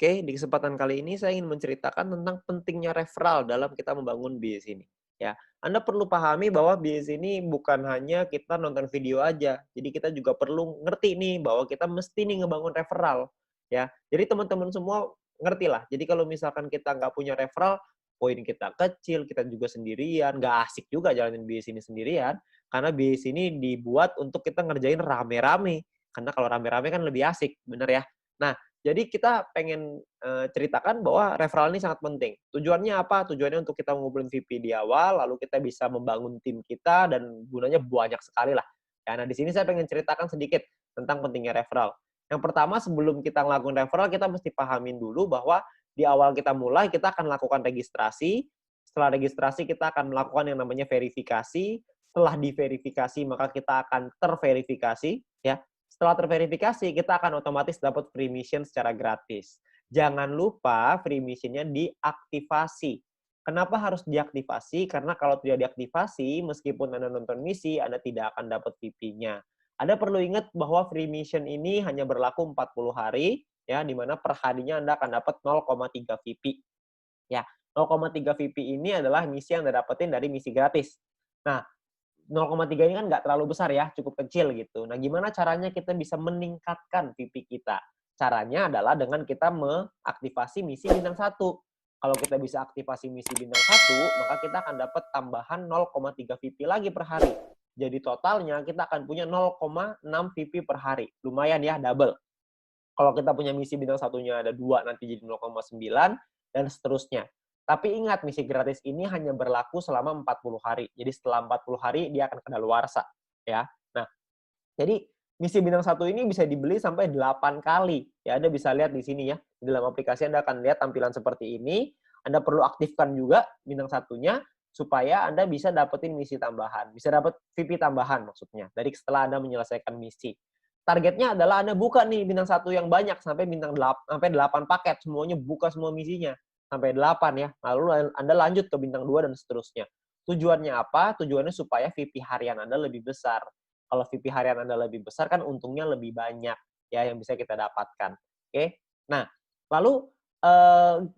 Oke, di kesempatan kali ini saya ingin menceritakan tentang pentingnya referral dalam kita membangun bisnis ini. Ya, Anda perlu pahami bahwa bisnis ini bukan hanya kita nonton video aja. Jadi kita juga perlu ngerti nih bahwa kita mesti nih ngebangun referral. Ya, jadi teman-teman semua ngerti lah. Jadi kalau misalkan kita nggak punya referral, poin kita kecil, kita juga sendirian, nggak asik juga jalanin bisnis ini sendirian. Karena bisnis ini dibuat untuk kita ngerjain rame-rame. Karena kalau rame-rame kan lebih asik, bener ya? Nah, jadi kita pengen, ceritakan bahwa referral ini sangat penting. Tujuannya apa? Tujuannya untuk kita ngumpulin VP di awal, lalu kita bisa membangun tim kita dan gunanya banyak sekali lah. Ya, nah di sini saya pengen ceritakan sedikit tentang pentingnya referral. Yang pertama sebelum kita ngelakuin referral, kita mesti pahamin dulu bahwa di awal kita mulai, kita akan lakukan registrasi. Setelah registrasi, kita akan melakukan yang namanya verifikasi. Setelah diverifikasi, maka kita akan terverifikasi, ya. Setelah terverifikasi, kita akan otomatis dapat free mission secara gratis. Jangan lupa free mission-nya diaktifasi. Kenapa harus diaktifasi? Karena kalau tidak diaktifasi, meskipun Anda nonton misi, Anda tidak akan dapat VP-nya. Anda perlu ingat bahwa free mission ini hanya berlaku 40 hari, ya, di mana per harinya Anda akan dapat 0,3 VP. Ya, 0,3 VP ini adalah misi yang Anda dapetin dari misi gratis. Nah, 0,3 ini kan nggak terlalu besar ya, cukup kecil gitu. Nah, gimana caranya kita bisa meningkatkan VP kita? Caranya adalah dengan kita mengaktifasi misi bintang 1. Kalau kita bisa aktifasi misi bintang 1, maka kita akan dapat tambahan 0,3 VP lagi per hari. Jadi totalnya kita akan punya 0,6 VP per hari. Lumayan ya, double. Kalau kita punya misi bintang satunya ada 2, nanti jadi 0,9 dan seterusnya. Tapi ingat, misi gratis ini hanya berlaku selama 40 hari. Jadi setelah 40 hari dia akan kadaluarsa, ya. Nah, jadi misi bintang satu ini bisa dibeli sampai 8 kali. Ya, Anda bisa lihat di sini ya. Di dalam aplikasi Anda akan lihat tampilan seperti ini. Anda perlu aktifkan juga bintang satunya supaya Anda bisa dapetin misi tambahan. Bisa dapat VP tambahan maksudnya dari setelah Anda menyelesaikan misi. Targetnya adalah Anda buka nih bintang satu yang banyak sampai bintang 8, sampai 8 paket, semuanya buka semua misinya sampai 8 ya. Lalu Anda lanjut ke bintang 2 dan seterusnya. Tujuannya apa? Tujuannya supaya VP harian Anda lebih besar. Kalau VP harian Anda lebih besar kan untungnya lebih banyak ya yang bisa kita dapatkan. Oke. Nah, lalu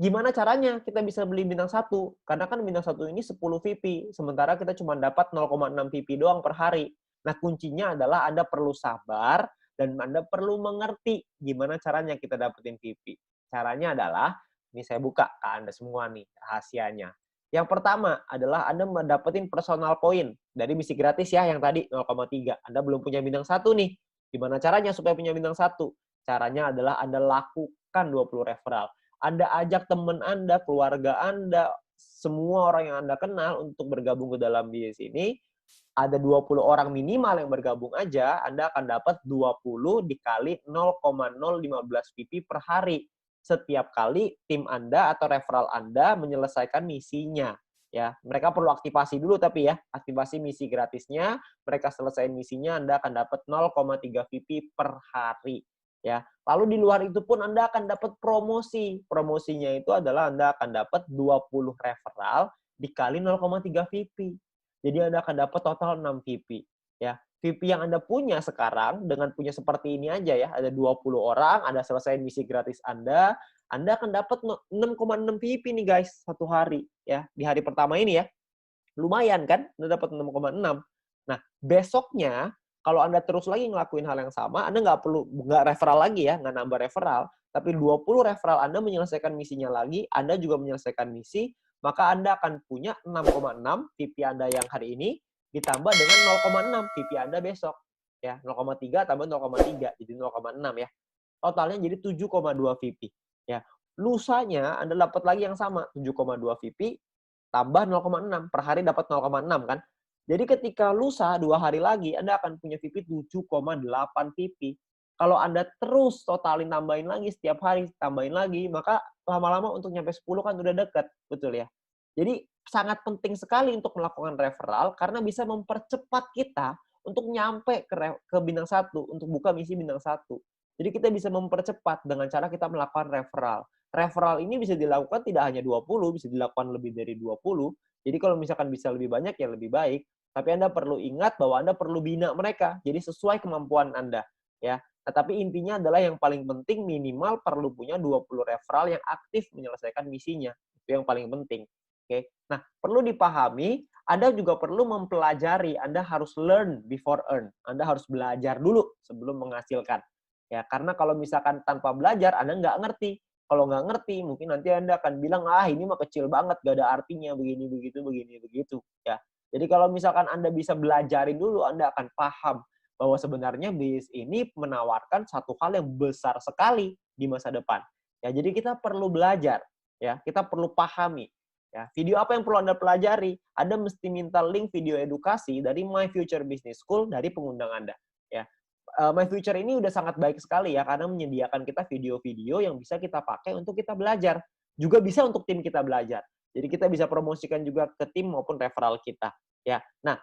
gimana caranya kita bisa beli bintang satu? Karena kan bintang satu ini 10 VP, sementara kita cuma dapat 0,6 VP doang per hari. Nah, kuncinya adalah Anda perlu sabar dan Anda perlu mengerti gimana caranya kita dapetin VP. Caranya adalah, ini saya buka ke Anda semua nih rahasianya. Yang pertama adalah Anda mendapatkan personal point dari misi gratis ya yang tadi 0,3. Anda belum punya bintang satu nih. Gimana caranya supaya punya bintang satu? Caranya adalah Anda lakukan 20 referral. Anda ajak teman Anda, keluarga Anda, semua orang yang Anda kenal untuk bergabung ke dalam bisnis ini. Ada 20 orang minimal yang bergabung aja, Anda akan dapat 20 dikali 0,015 PP per hari. Setiap kali tim Anda atau referral Anda menyelesaikan misinya. Ya, mereka perlu aktivasi dulu tapi ya, aktivasi misi gratisnya, mereka selesaiin misinya, Anda akan dapat 0,3 VP per hari. Ya, lalu di luar itu pun Anda akan dapat promosi. Promosinya itu adalah Anda akan dapat 20 referral dikali 0,3 VP. Jadi Anda akan dapat total 6 VP. Ya, VP yang Anda punya sekarang dengan punya seperti ini aja ya, ada 20 orang, Anda selesai misi gratis Anda akan dapat 6,6 VP nih guys satu hari ya. Di hari pertama ini ya. Lumayan kan? Anda dapat 6,6. Nah, besoknya kalau Anda terus lagi ngelakuin hal yang sama, Anda nggak referral lagi ya, nggak nambah referral, tapi 20 referral Anda menyelesaikan misinya lagi, Anda juga menyelesaikan misi, maka Anda akan punya 6,6 VP Anda yang hari ini ditambah dengan 0,6 VP Anda besok. Ya, 0,3 tambah 0,3 jadi 0,6 ya. Totalnya jadi 7,2 VP. Ya. Lusanya Anda dapat lagi yang sama, 7,2 VP tambah 0,6 per hari dapat 0,6 kan. Jadi ketika lusa 2 hari lagi Anda akan punya VP 7,8 VP. Kalau Anda terus totalin tambahin lagi setiap hari, tambahin lagi, maka lama-lama untuk nyampe 10 kan udah dekat, betul ya. Jadi sangat penting sekali untuk melakukan referral karena bisa mempercepat kita untuk nyampe ke bintang 1, untuk buka misi bintang 1. Jadi kita bisa mempercepat dengan cara kita melakukan referral. Referral ini bisa dilakukan tidak hanya 20, bisa dilakukan lebih dari 20. Jadi kalau misalkan bisa lebih banyak ya lebih baik. Tapi Anda perlu ingat bahwa Anda perlu bina mereka. Jadi sesuai kemampuan Anda. Ya. Nah, tapi intinya adalah yang paling penting minimal perlu punya 20 referral yang aktif menyelesaikan misinya. Itu yang paling penting. Oke. Nah, perlu dipahami, Anda juga perlu mempelajari. Anda harus learn before earn. Anda harus belajar dulu sebelum menghasilkan. Ya, karena kalau misalkan tanpa belajar, Anda nggak ngerti. Kalau nggak ngerti, mungkin nanti Anda akan bilang, ah ini mah kecil banget, gak ada artinya, begini, begitu, begini, begitu. Ya. Jadi kalau misalkan Anda bisa belajarin dulu, Anda akan paham bahwa sebenarnya bisnis ini menawarkan satu hal yang besar sekali di masa depan. Ya, jadi kita perlu belajar, ya, kita perlu pahami. Ya, video apa yang perlu Anda pelajari? Anda mesti minta link video edukasi dari My Future Business School dari pengundang Anda. Ya, My Future ini udah sangat baik sekali ya karena menyediakan kita video-video yang bisa kita pakai untuk kita belajar. Juga bisa untuk tim kita belajar. Jadi kita bisa promosikan juga ke tim maupun referral kita. Ya, nah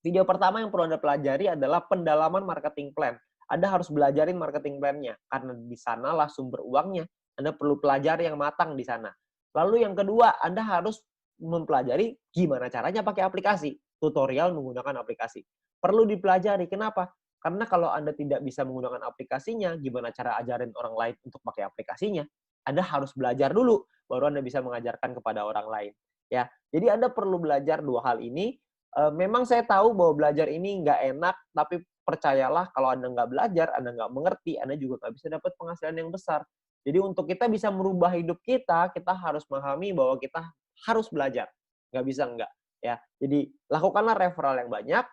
video pertama yang perlu Anda pelajari adalah pendalaman marketing plan. Anda harus belajarin marketing plan-nya, karena di sanalah sumber uangnya. Anda perlu pelajari yang matang di sana. Lalu yang kedua, Anda harus mempelajari gimana caranya pakai aplikasi. Tutorial menggunakan aplikasi. Perlu dipelajari. Kenapa? Karena kalau Anda tidak bisa menggunakan aplikasinya, gimana cara ajarin orang lain untuk pakai aplikasinya? Anda harus belajar dulu, baru Anda bisa mengajarkan kepada orang lain. Ya, jadi Anda perlu belajar dua hal ini. Memang saya tahu bahwa belajar ini nggak enak, tapi percayalah kalau Anda nggak belajar, Anda nggak mengerti, Anda juga nggak bisa dapat penghasilan yang besar. Jadi untuk kita bisa merubah hidup kita harus memahami bahwa kita harus belajar. Nggak bisa nggak. Ya. Jadi lakukanlah referral yang banyak,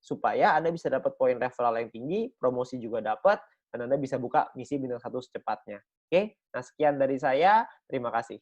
supaya Anda bisa dapat poin referral yang tinggi, promosi juga dapat, dan Anda bisa buka misi bintang 1 secepatnya. Oke, nah sekian dari saya, terima kasih.